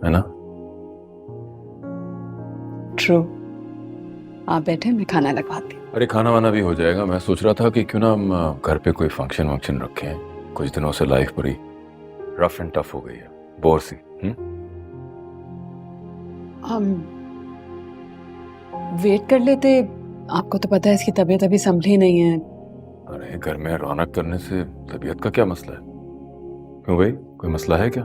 है ना? ट्रू। आप बैठे, मैं खाना लगवाती हूँ। अरे खाना वाना भी हो जाएगा। मैं सोच रहा था कि क्यों ना हम घर पे कोई फंक्शन वंक्शन रखें। कुछ दिनों से लाइफ बड़ी रफ एंड टफ हो गई है, बोर सी। हम वेट कर लेते। आपको तो पता है इसकी तबीयत अभी संभली नहीं है। अरे घर में रौनक करने से तबीयत का क्या मसला है? क्यों भाई, कोई मसला है क्या?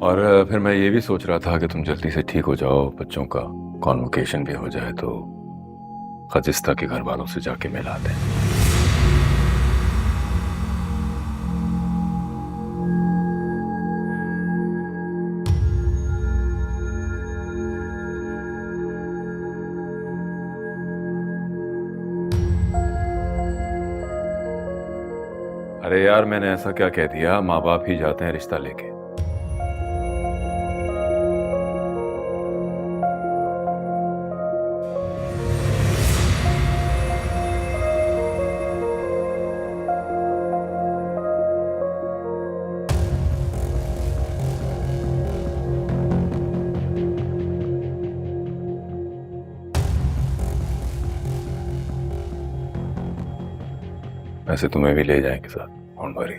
और फिर मैं ये भी सोच रहा था कि तुम जल्दी से ठीक हो जाओ, बच्चों का कॉन्वोकेशन भी हो जाए तो खजिस्ता के घर वालों से जाके मिला दें। अरे यार, मैंने ऐसा क्या कह दिया? माँ बाप ही जाते हैं रिश्ता लेके। वैसे तुम्हें भी ले जाएंगे साथ, डोंट वरी।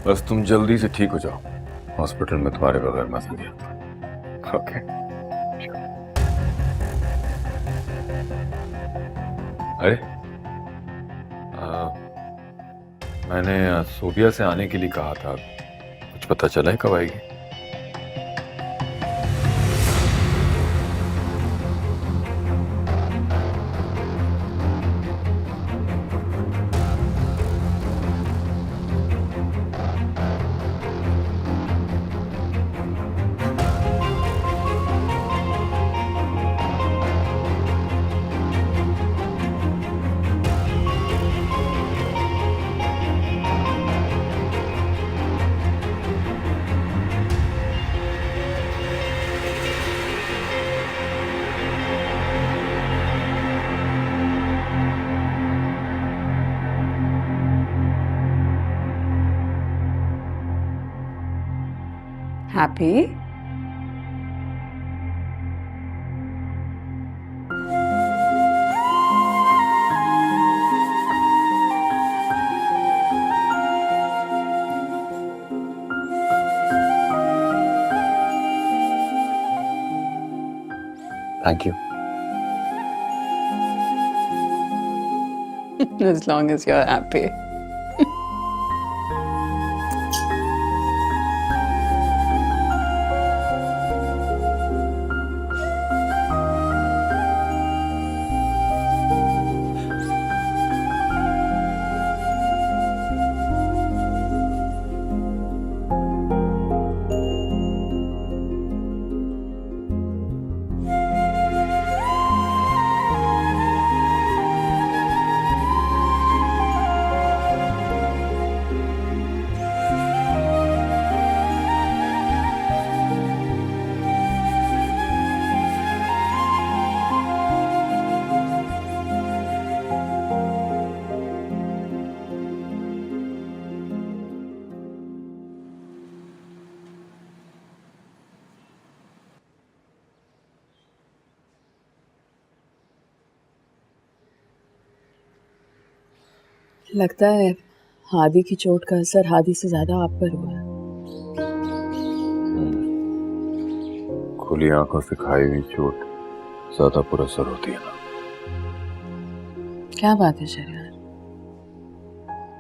बस तुम जल्दी से ठीक हो जाओ। हॉस्पिटल में तुम्हारे बगैर मजा नहीं आता। ओके। अरे मैंने सोफिया से आने के लिए कहा था, कुछ पता चला है कब आएगी? Happy. Thank you. As long as you're happy. लगता है हादी की चोट का असर हादी से ज्यादा आप पर हुआ है। खुली आंखों से खाई हुई चोट ज्यादा पुरअसर होती है ना। क्या बात है शरियार,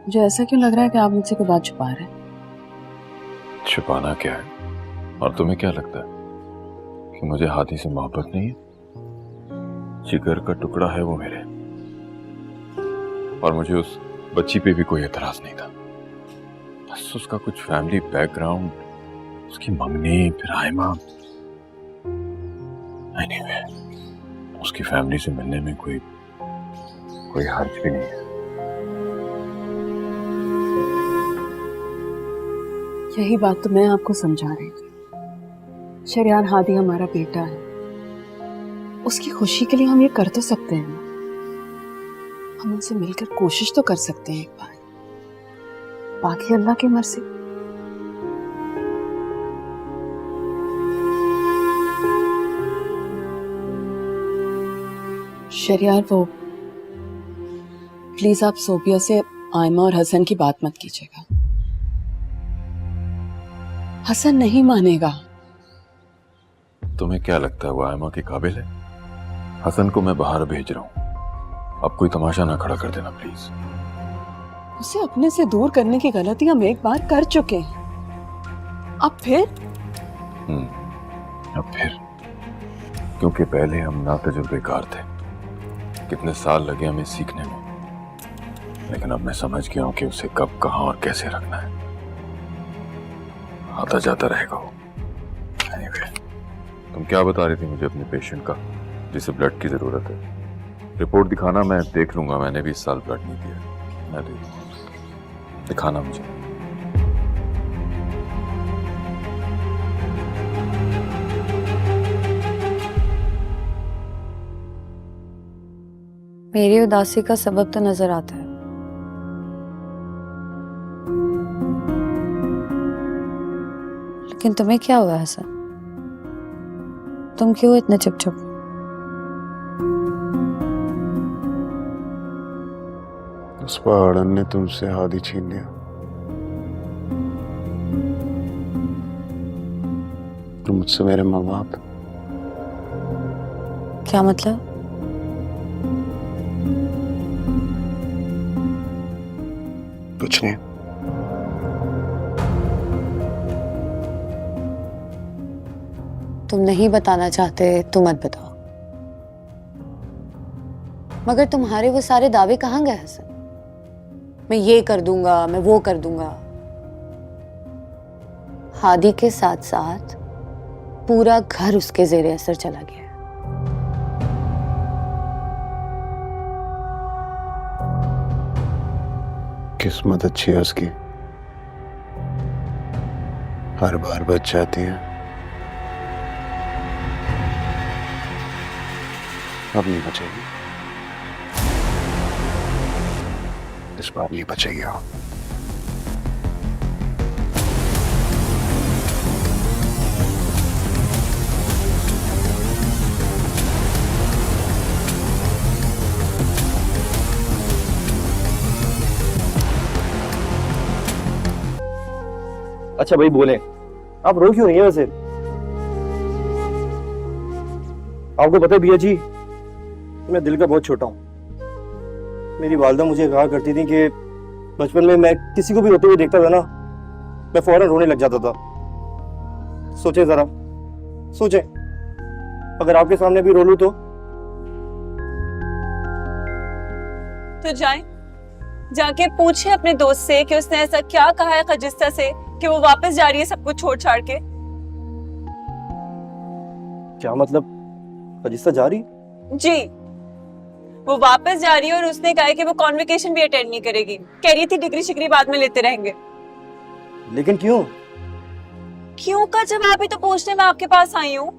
मुझे ऐसा क्यों लग रहा है कि आप मुझसे कोई बात छुपा रहे हैं? छुपाना क्या है? और तुम्हें क्या लगता है कि मुझे हाथी से मोहब्बत नहीं है? जिगर का टुकड़ा है वो मेरे, और मुझे उस बच्ची पे भी कोई एतराज नहीं था। बस उसका कुछ फैमिली बैकग्राउंड, उसकी मम्मी, फिर आयमा। एनीवे, उसकी फैमिली से मिलने में कोई हर्ज भी नहीं है। यही बात तो मैं आपको समझा रही थी। शरियार, हादी हमारा बेटा है, उसकी खुशी के लिए हम ये कर तो सकते हैं ना। हम उनसे मिलकर कोशिश तो कर सकते हैं एक बार, बाकी अल्लाह की मर्जी। शरियार, वो प्लीज आप सोबिया से आयमा और हसन की बात मत कीजिएगा। हसन नहीं मानेगा। तुम्हें क्या लगता है वो आयमा के काबिल है? हसन को मैं बाहर भेज रहा हूँ, अब कोई तमाशा ना खड़ा कर देना प्लीज। उसे अपने से दूर करने की गलती हम एक बार कर चुके हैं, अब फिर? अब फिर? क्योंकि पहले हम नातजुर्बेकार थे, कितने साल लगे हमें सीखने में, लेकिन अब मैं समझ गया हूं कि उसे कब, कहां और कैसे रखना है। आता जाता रहेगा वो। Anyway, तुम क्या बता रही थी मुझे अपने पेशेंट का जिसे ब्लड की जरूरत है? रिपोर्ट दिखाना, मैं देख लूंगा। मैंने भी इस साल ब्लड नहीं दिया, मैं दे दूंगा। दिखाना मुझे। मेरी उदासी का सबब तो नजर आता है। लेकिन तुम्हें क्या हुआ हसन? तुम क्यों इतने चुप? उस पहाड़न ने तुमसे हादी छीन लिया। और मुझसे मेरे माँ बाप। क्या मतलब? कुछ नहीं। तुम नहीं बताना चाहते तो मत बताओ, मगर तुम्हारे वो सारे दावे कहाँ गए हसन? मैं ये कर दूंगा, मैं वो कर दूंगा। हादी के साथ साथ पूरा घर उसके जेरे असर चला गया। किस्मत अच्छी है उसकी, हर बार बच जाती है। अब नहीं बचेगी, इस बार नहीं बचेगी। अच्छा भाई बोले, आप रो क्यों रही हैं वैसे? आपको पता है भैया जी, मैं दिल का बहुत छोटा हूँ। मेरी वालदा मुझे कहा करती थी कि बचपन में मैं किसी को भी रोते हुए देखता था ना, मैं फौरन रोने लग जाता था। सोचें जरा, सोचें, अगर आपके सामने भी रो लूं तो जाके पूछे अपने दोस्त से कि उसने ऐसा क्या कहा है खजिस्ता से कि वो वापस जा रही है सब कुछ छोड़ छाड़ के। क्या मतलब? खजिस्ता जा रही? जी, वो वापस जा रही है और उसने कहा है कि वो कॉन्वोकेशन भी अटेंड नहीं करेगी। कह रही थी डिग्री शिग्री बाद में लेते रहेंगे। लेकिन क्यों? क्यों का जवाब ही तो पूछने मैं आपके पास आई हूँ।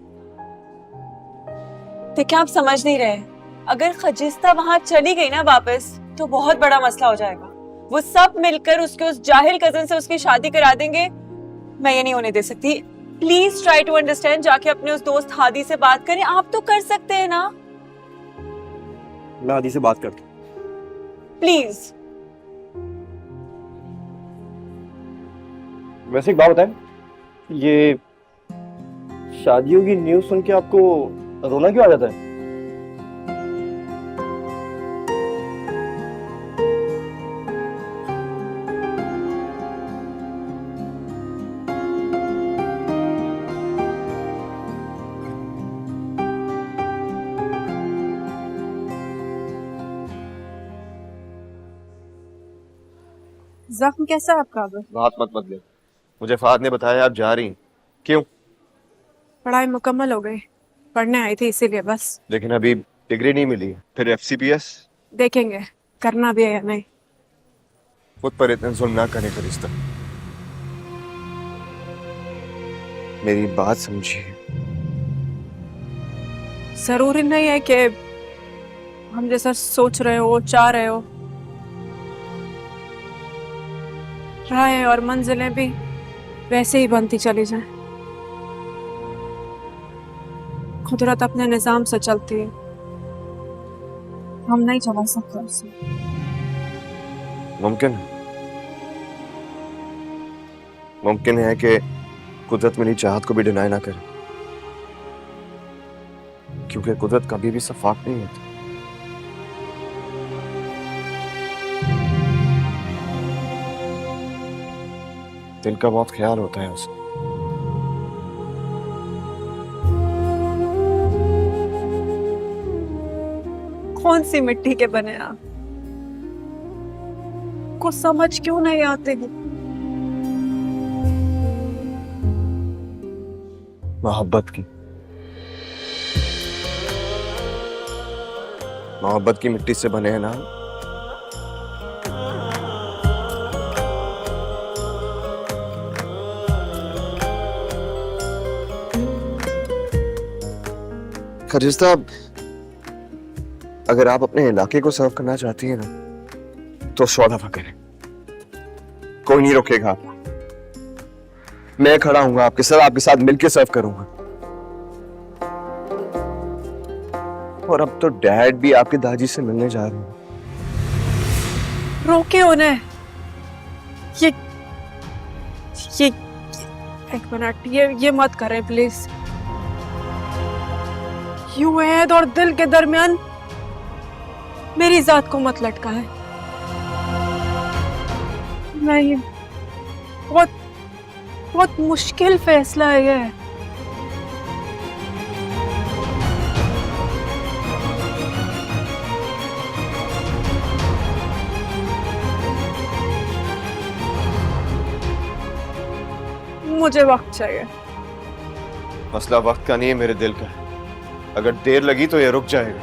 देखिए, आप समझ नहीं रहे, अगर खजिस्ता वहां चली गई ना वापस तो बहुत बड़ा मसला हो जाएगा। वो सब मिलकर उसके उस जाहिल कजन से उसकी शादी करा देंगे। मैं ये नहीं होने दे सकती। Please try to understand. जाके अपने उस दोस्त हादी से बात करें, आप तो कर सकते हैं ना। मैं हादी से बात करता हूं, प्लीज। वैसे एक बात बताएं, ये शादियों की न्यूज़ सुन के आपको रोना क्यों आ जाता है? जख्म कैसा है आपका? अब बात मत बदले। मुझे फहद ने बताया आप जा रही। क्यों? पढ़ाई मुकम्मल हो गई, पढ़ने आई थी इसीलिए बस। लेकिन अभी डिग्री नहीं मिली, फिर FCPS देखेंगे करना भी है या नहीं। खुद पर इतना जुल्म ना करने का रिश्ता। मेरी बात समझिए। जरूरी नहीं है कि हम जैसा सोच रहे हो, चाह रहे हो। राहें और मंजिलें भी वैसे ही बनती चली जाएं। कुदरत अपने निजाम से चलती है। हम नहीं चला सकते उसे। मुमकिन है कि कुदरत मेरी चाहत को भी डिनाई ना करे, क्योंकि कुदरत कभी भी शफाफ नहीं होती। दिल का बहुत ख्याल होता है उसे। कौन सी मिट्टी के बने आप? को समझ क्यों नहीं आते हैं? मोहब्बत की मिट्टी से बने हैं ना। खजिस्ता, अगर आप अपने इलाके को सर्व करना चाहती हैं ना, तो 100 दफा करें, कोई नहीं रोकेगा आपको। मैं खड़ा हूंगा आपके साथ, आपके साथ मिलकर सर्व करूंगा। और अब तो डैड भी आपके दादी से मिलने जा रहे हैं। रोके उन्हें। ये एक मिनट, ये मत करें प्लीज। युवैद और दिल के दरमियान मेरी जात को मत लटकाएं। मैं ये बहुत मुश्किल फैसला है ये। मुझे वक्त चाहिए। मसला वक्त का नहीं है, मेरे दिल का है। अगर देर लगी तो ये रुक जाएगा।